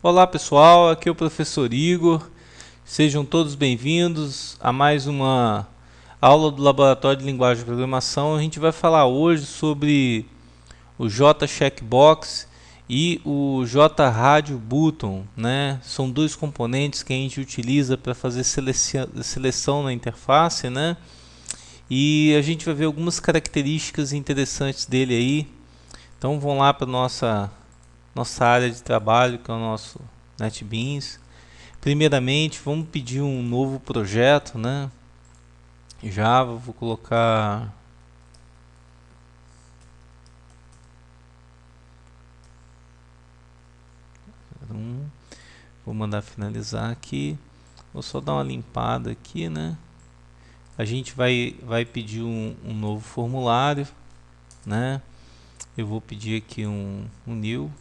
Olá pessoal, aqui é o professor Igor. Sejam todos bem-vindos a mais uma aula do Laboratório de Linguagem de Programação. A gente vai falar hoje sobre o J-Checkbox e o J-Radio Button, né? São dois componentes que a gente utiliza para fazer seleção na interface, né? E a gente vai ver algumas características interessantes dele aí. Então vamos lá para nossa área de trabalho, que é o nosso NetBeans. Primeiramente, vamos pedir um novo projeto, né? Java, vou colocar vou mandar finalizar aqui. Vou só dar uma limpada aqui, né? A gente vai pedir um novo formulário, né? Eu vou pedir aqui um new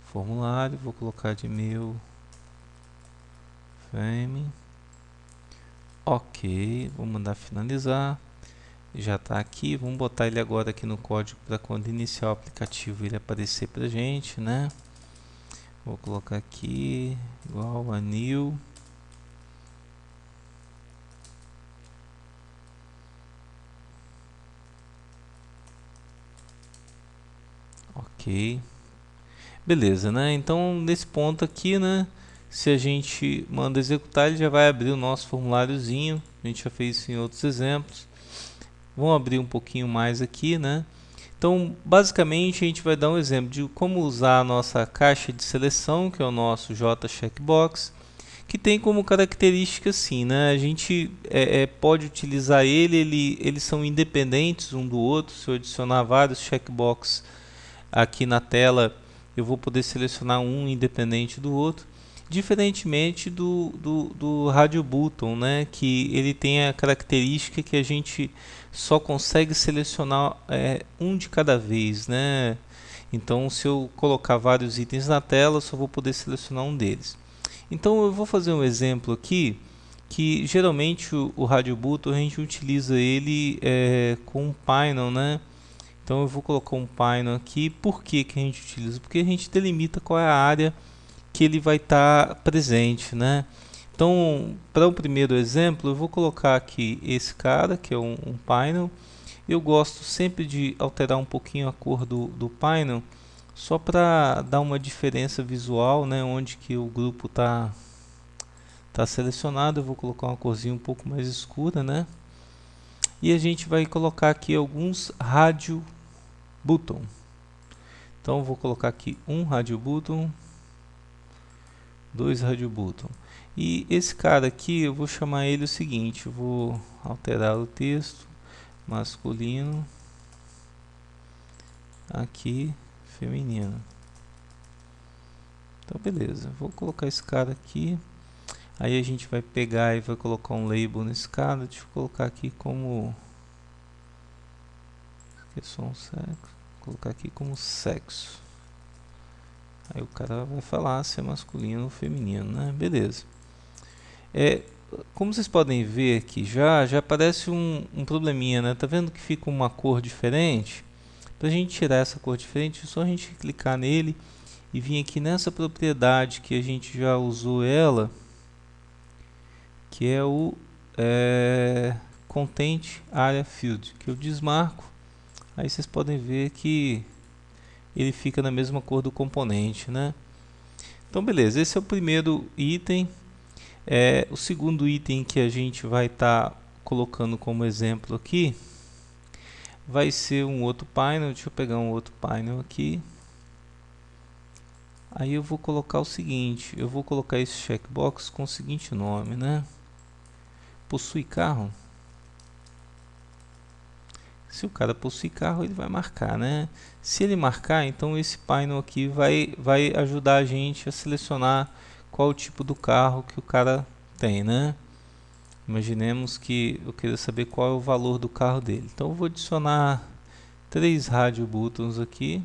formulário, vou colocar de meu frame. Ok, vou mandar finalizar. Já está aqui, vamos botar ele agora aqui no código para quando iniciar o aplicativo ele aparecer para gente, né? Vou colocar aqui igual a new. Ok, beleza, né? Então nesse ponto aqui, né? Se a gente manda executar, ele já vai abrir o nosso formuláriozinho. A gente já fez isso em outros exemplos. Vamos abrir um pouquinho mais aqui, né? Então, basicamente, a gente vai dar um exemplo de como usar a nossa caixa de seleção, que é o nosso J-Checkbox, que tem como característica assim, né? A gente pode utilizar eles são independentes um do outro. Se eu adicionar vários checkbox aqui na tela, eu vou poder selecionar um independente do outro. Diferentemente do Radio Button, né? Que ele tem a característica que a gente só consegue selecionar um de cada vez, né? Então, se eu colocar vários itens na tela, só vou poder selecionar um deles. Então, eu vou fazer um exemplo aqui que geralmente o Radio Button a gente utiliza ele com um Python, né? Então eu vou colocar um Python aqui. Por que que a gente utiliza? Porque a gente delimita qual é a área que ele vai estar presente, né? Então, para o primeiro exemplo, eu vou colocar aqui esse cara, que é um Python. Eu gosto sempre de alterar um pouquinho a cor do Python, só para dar uma diferença visual, né? Onde que o grupo tá selecionado. Eu vou colocar uma corzinha um pouco mais escura, né? E a gente vai colocar aqui alguns rádio button. Então vou colocar aqui um radio button, dois radio button. E esse cara aqui eu vou chamar ele o seguinte, eu vou alterar o texto masculino aqui feminino. Então beleza, vou colocar esse cara aqui. Aí a gente vai pegar e vai colocar um label nesse cara. Deixa eu colocar aqui como colocar aqui como sexo. Aí o cara vai falar se é masculino ou feminino, né? Beleza. Como vocês podem ver aqui já aparece um probleminha, né? Tá vendo que fica uma cor diferente? Para a gente tirar essa cor diferente, é só a gente clicar nele e vir aqui nessa propriedade que a gente já usou ela, que é o Content Area Field, que eu desmarco. Aí vocês podem ver que ele fica na mesma cor do componente, né? Então beleza, esse é o primeiro item. O segundo item que a gente vai estar colocando como exemplo aqui vai ser um outro painel. Deixa eu pegar um outro painel aqui. Aí eu vou colocar o seguinte, eu vou colocar esse checkbox com o seguinte nome, né? Possui carro? Se o cara possui carro, ele vai marcar, né? Se ele marcar, então esse painel aqui vai ajudar a gente a selecionar qual o tipo do carro que o cara tem, né? Imaginemos que eu queira saber qual é o valor do carro dele. Então eu vou adicionar 3 radio buttons aqui.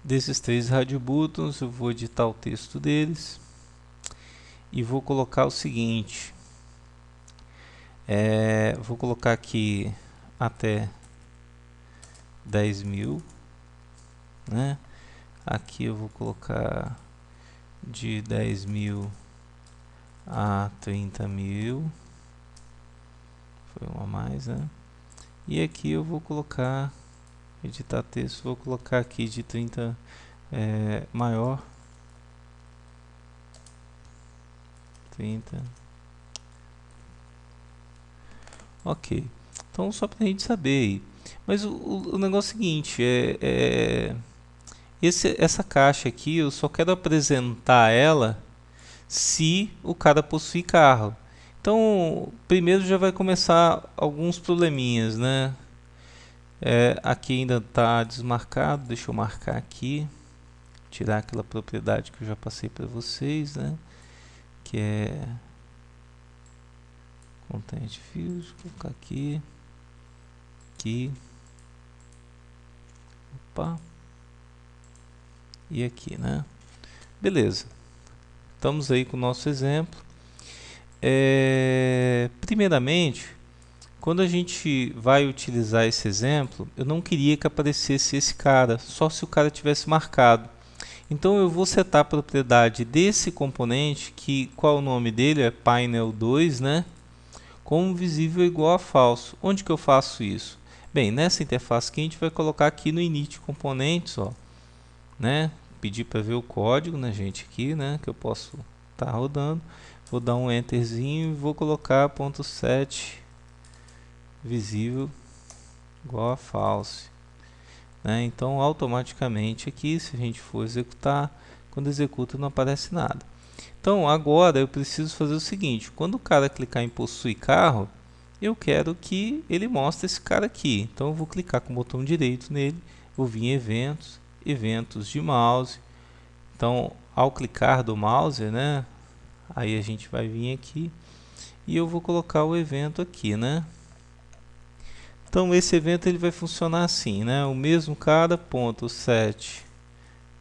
Desses 3 radio buttons eu vou editar o texto deles. E vou colocar o seguinte. Vou colocar aqui até 10.000, né? Aqui eu vou colocar de 10.000 a 30.000, foi um a mais, né? E aqui eu vou colocar, editar texto, vou colocar aqui de 30 maior, 30. Ok, então só para a gente saber aí. Mas o negócio é o seguinte, essa caixa aqui eu só quero apresentar ela se o cara possui carro. Então, primeiro já vai começar alguns probleminhas, né? Aqui ainda está desmarcado, deixa eu marcar aqui, tirar aquela propriedade que eu já passei para vocês, né? Que é Content Field, vou colocar aqui, opa, e aqui, né? Beleza, estamos aí com o nosso exemplo. Primeiramente, quando a gente vai utilizar esse exemplo, eu não queria que aparecesse esse cara, só se o cara tivesse marcado. Então eu vou setar a propriedade desse componente, que qual é o nome dele? É painel2, né? Como visível igual a falso. Onde que eu faço isso? Bem, nessa interface aqui a gente vai colocar aqui no init componentes, ó, né? Pedir para ver o código, né, gente, aqui, né, que eu posso estar rodando. Vou dar um enterzinho e vou colocar .set visível igual a false, né? Então automaticamente aqui, se a gente for executar, quando executa não aparece nada. Então agora eu preciso fazer o seguinte: quando o cara clicar em possuir carro, eu quero que ele mostre esse cara aqui. Então eu vou clicar com o botão direito nele, vou vir em eventos, eventos de mouse. Então ao clicar do mouse, né, aí a gente vai vir aqui e eu vou colocar o evento aqui, né? Então esse evento ele vai funcionar assim, né? O mesmo cara, ponto set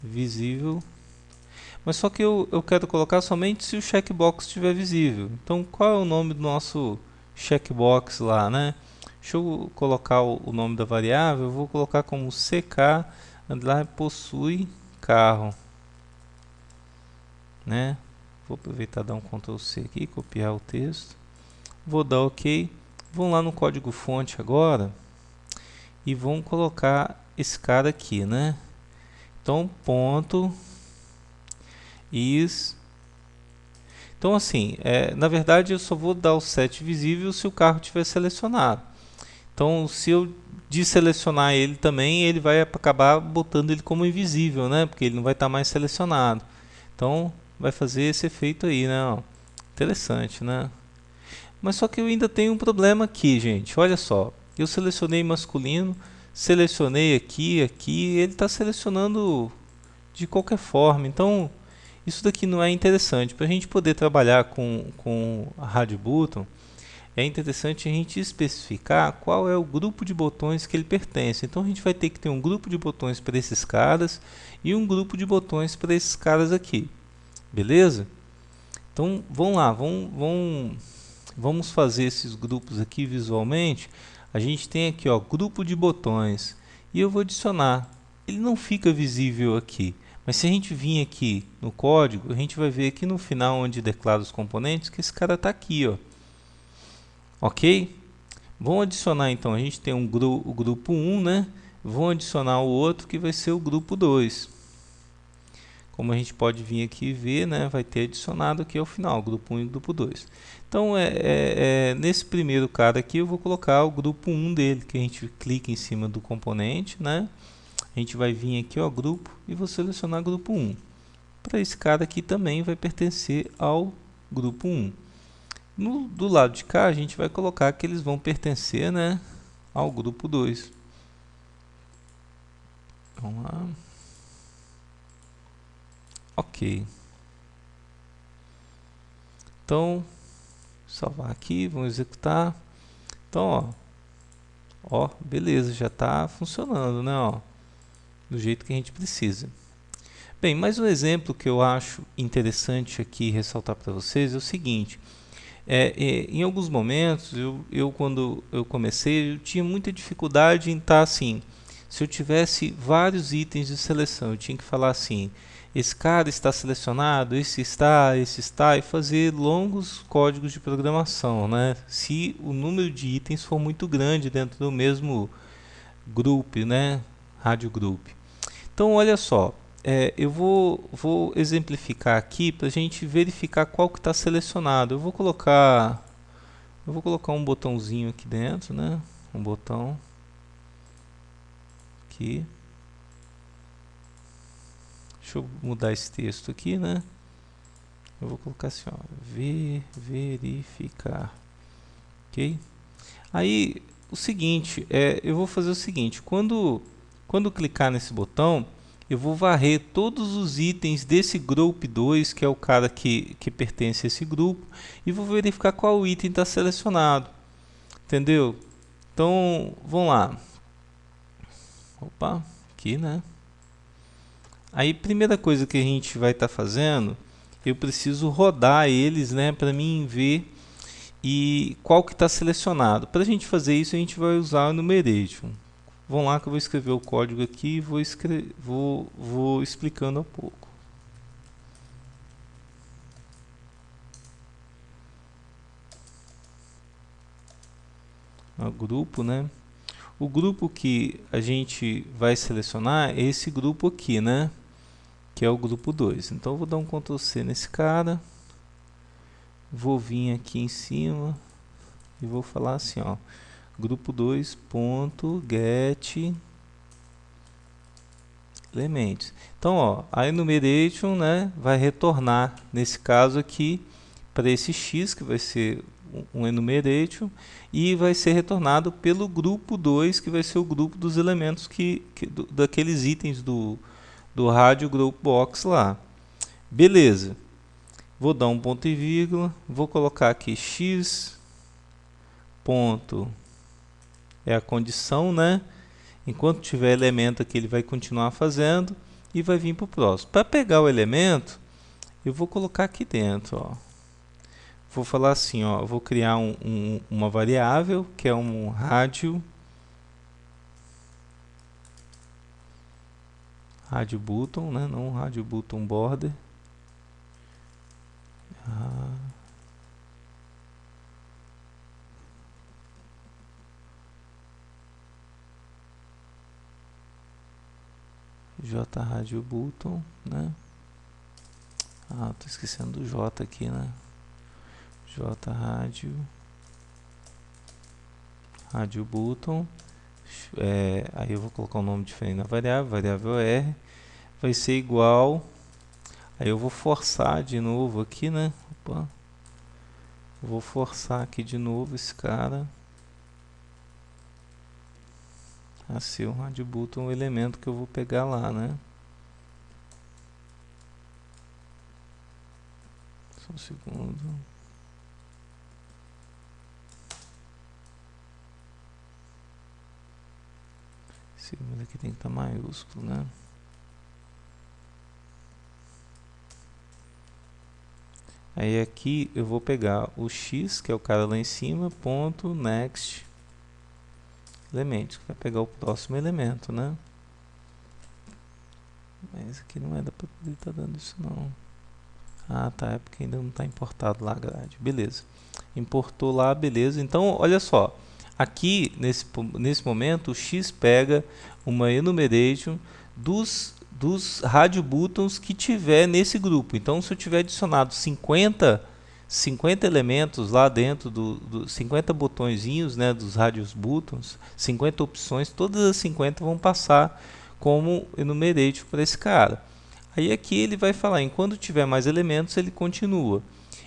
visível, mas só que eu quero colocar somente se o checkbox estiver visível. Então qual é o nome do nosso checkbox lá, né? Deixa eu colocar o nome da variável, eu vou colocar como ck underline possui carro, né? Vou aproveitar e dar um Ctrl C aqui, copiar o texto, vou dar OK. Vamos lá no código fonte agora e vamos colocar esse cara aqui, né? Então ponto is. Então assim, na verdade eu só vou dar o set visível se o carro estiver selecionado. Então se eu desselecionar ele também, ele vai acabar botando ele como invisível, né? Porque ele não vai estar mais selecionado. Então vai fazer esse efeito aí, né? Ó, interessante, né? Mas só que eu ainda tenho um problema aqui, gente. Olha só, eu selecionei masculino, selecionei aqui, ele está selecionando de qualquer forma. Então isso daqui não é interessante. Para a gente poder trabalhar com a Rádio Button, é interessante a gente especificar qual é o grupo de botões que ele pertence. Então a gente vai ter que ter um grupo de botões para esses caras e um grupo de botões para esses caras aqui. Beleza? Então vamos lá, vamos fazer esses grupos aqui visualmente. A gente tem aqui, ó, grupo de botões, e eu vou adicionar. Ele não fica visível aqui, mas se a gente vir aqui no código, a gente vai ver aqui no final onde declara os componentes que esse cara está aqui, ó. Ok? Vamos adicionar então, a gente tem o grupo 1, né? Vamos adicionar o outro que vai ser o grupo 2. Como a gente pode vir aqui e ver, né, vai ter adicionado aqui ao final, grupo 1 e grupo 2. Então, nesse primeiro cara aqui, eu vou colocar o grupo 1 dele, que a gente clica em cima do componente, né? A gente vai vir aqui, ó, grupo, e vou selecionar grupo 1. Para esse cara aqui também vai pertencer ao grupo 1. Do lado de cá, a gente vai colocar que eles vão pertencer, né, ao grupo 2. Vamos lá. Ok. Então, salvar aqui, vamos executar. Então, ó, beleza, já está funcionando, né, ó, do jeito que a gente precisa. Bem, mais um exemplo que eu acho interessante aqui ressaltar para vocês é o seguinte. Em alguns momentos, quando eu comecei, eu tinha muita dificuldade em estar assim, Se eu tivesse vários itens de seleção, eu tinha que falar assim, esse cara está selecionado, esse está, e fazer longos códigos de programação, né? Se o número de itens for muito grande dentro do mesmo grupo, né? Rádio group. Então, olha só, eu vou exemplificar aqui para a gente verificar qual que está selecionado. Eu vou colocar um botãozinho aqui dentro, né? Um botão aqui. Deixa eu mudar esse texto aqui, né? Eu vou colocar assim, ó, verificar, ok? Aí, o seguinte, eu vou fazer o seguinte, quando clicar nesse botão, eu vou varrer todos os itens desse group 2, que é o cara que pertence a esse grupo, e vou verificar qual item está selecionado, entendeu? Então, vamos lá. Opa, aqui, né? Aí, primeira coisa que a gente vai estar fazendo, eu preciso rodar eles, né, para mim ver e qual que está selecionado. Para a gente fazer isso, a gente vai usar o enumeration. Vamos lá que eu vou escrever o código aqui e vou explicando um pouco. O grupo, né? O grupo que a gente vai selecionar é esse grupo aqui, né? Que é o grupo 2. Então eu vou dar um Ctrl C nesse cara. Vou vir aqui em cima e vou falar assim, ó, grupo 2.get elementos. Então, ó, a enumeration, né, vai retornar nesse caso aqui para esse x, que vai ser um enumeration, e vai ser retornado pelo grupo 2, que vai ser o grupo dos elementos daqueles itens do rádio group box lá. Beleza. Vou dar um ponto e vírgula, vou colocar aqui x ponto é a condição, né? Enquanto tiver elemento aqui, ele vai continuar fazendo e vai vir para o próximo. Para pegar o elemento, eu vou colocar aqui dentro, ó. Vou falar assim, ó, vou criar uma variável que é um rádio button, né? Não um rádio button border. J rádio button, né? Tô esquecendo do J aqui, né? J rádio button. Aí eu vou colocar um nome diferente na variável R vai ser igual. Aí eu vou forçar de novo aqui, né? Opa. Vou forçar aqui de novo esse cara a ser um rádio button, o elemento que eu vou pegar lá, né? Só um segundo. Esse número aqui tem que estar maiúsculo, né? Aí aqui eu vou pegar o x, que é o cara lá em cima, ponto next elementos, que vai pegar o próximo elemento, né? Mas aqui não é da para poder estar dando isso não. Tá, é porque ainda não está importado lá a grade. Beleza. Importou lá, beleza. Então, olha só. Aqui, nesse momento, o x pega uma enumeration dos rádio buttons que tiver nesse grupo. Então, se eu tiver adicionado 50 elementos lá dentro, 50 botõezinhos, né, dos rádios buttons, 50 opções, todas as 50 vão passar como enumeration para esse cara. Aí aqui ele vai falar, enquanto tiver mais elementos, ele continua.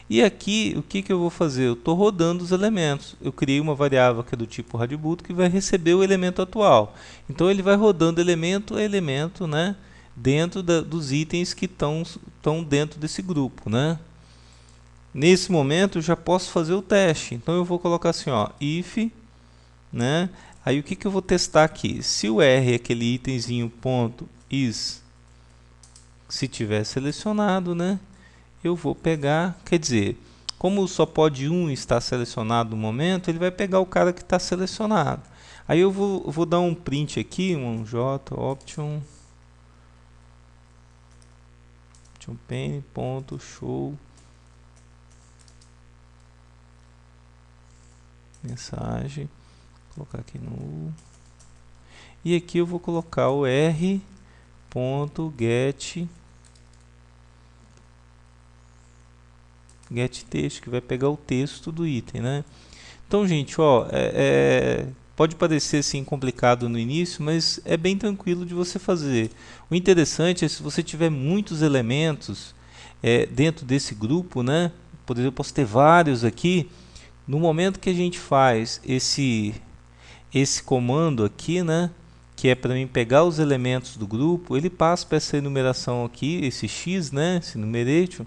E aqui, o que eu vou fazer? Eu estou rodando os elementos. Eu criei uma variável que é do tipo RadioButton que vai receber o elemento atual. Então ele vai rodando elemento a elemento, né, dentro dos itens que estão dentro desse grupo, né? Nesse momento eu já posso fazer o teste. Então eu vou colocar assim, ó, if, né? Aí o que eu vou testar aqui? Se o R é aquele itemzinho ponto is, se tiver selecionado, né, eu vou pegar, quer dizer, como só pode um estar selecionado no momento, ele vai pegar o cara que está selecionado. Aí eu vou dar um print aqui, um J option pane ponto show mensagem, vou colocar aqui no e aqui eu vou colocar o r ponto get texto, que vai pegar o texto do item, né? Então, gente, ó, pode parecer assim complicado no início, mas é bem tranquilo de você fazer. O interessante é se você tiver muitos elementos dentro desse grupo, né? Por exemplo, eu posso ter vários aqui. No momento que a gente faz esse comando aqui, né? Que é para mim pegar os elementos do grupo, ele passa para essa enumeração aqui, esse x, né? Esse numeration,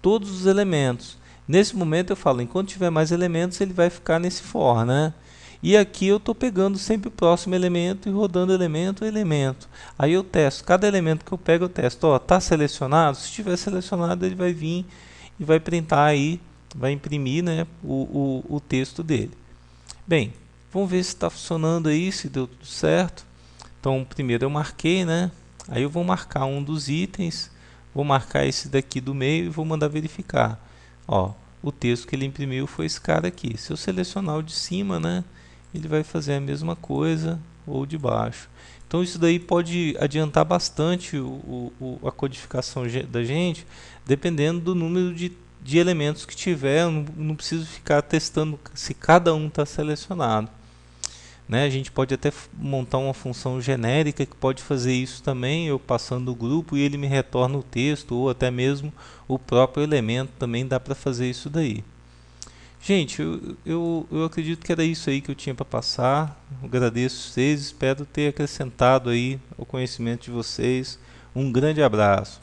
todos os elementos. Nesse momento eu falo, enquanto tiver mais elementos, ele vai ficar nesse for, né? E aqui eu estou pegando sempre o próximo elemento e rodando elemento a elemento. Aí eu testo, cada elemento que eu pego eu testo. Ó, tá selecionado? Se estiver selecionado, ele vai vir e vai printar aí, vai imprimir, né, o texto dele. Bem, vamos ver se está funcionando aí, se deu tudo certo. Então, primeiro eu marquei, né? Aí eu vou marcar um dos itens, vou marcar esse daqui do meio e vou mandar verificar. Ó, o texto que ele imprimiu foi esse cara aqui. Se eu selecionar o de cima, né, ele vai fazer a mesma coisa, ou de baixo. Então isso daí pode adiantar bastante a codificação da gente, dependendo do número de elementos que tiver. Eu não preciso ficar testando se cada um está selecionado. Né? A gente pode até montar uma função genérica que pode fazer isso também, eu passando o grupo e ele me retorna o texto, ou até mesmo o próprio elemento também dá para fazer isso daí. Gente, eu acredito que era isso aí que eu tinha para passar. Eu agradeço vocês, espero ter acrescentado aí o conhecimento de vocês. Um grande abraço.